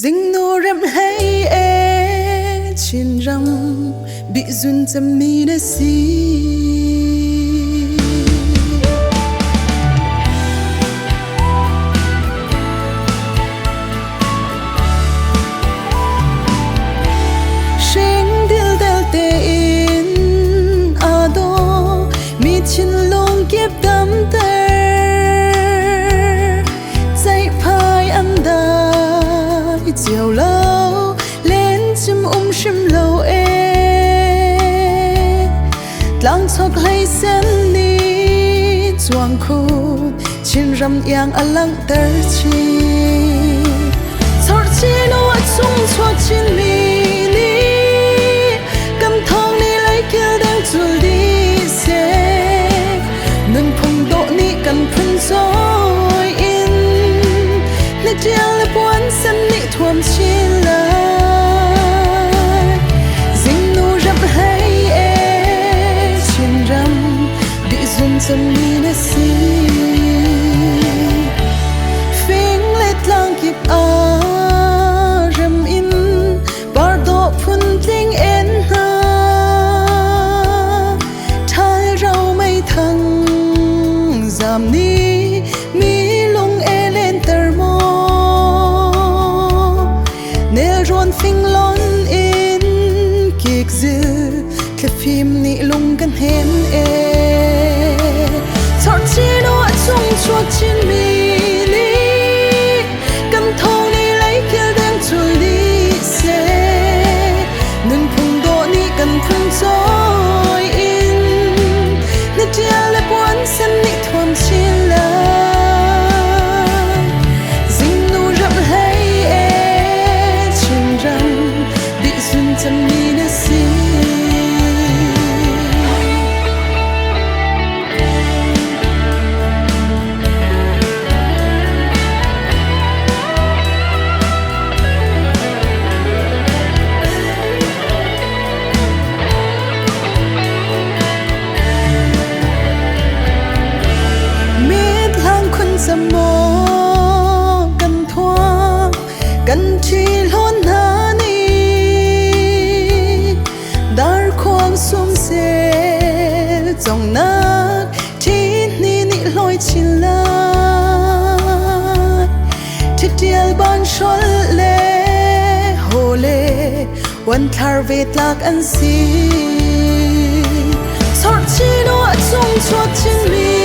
Dinh nô rem hay e chin ram bị dun cham mi na si Sheng dil del te in ado mi chin long kiep dam ter zai phai an da chiều lâu lên chim shim lâu e lang chok hay sen ni chuang khu chin ram yang alang ter chi chor chi lo chung chuak chin mi ni kam thong ni lai kil dang chul di se nun phung do ni kan phun zoi in le tiang le buan san ni thuam chi lai ding nu rap hay e chin ram bị dun cham mi na si phing let lang kip a ram in bar do phun ting en ha thai rau mai thang zam ni mi lung e lên ter mo ron phing lon in kik dư ke phim ni lung kan hen e chor chi no chung chuak chin mi li kan thong ni lai kil dang chul di se nun phung do ni kan phung zoi in ne tia le buan san ni thuam chi la cham mi na si mít lang khun sa mo kan thoa kan chi lon na dar khoang sum se dòng nát thi ni ni loi chin la thi tial ban shol le ho le wan thar ve tlak an si sort chi no chung chuak chin mi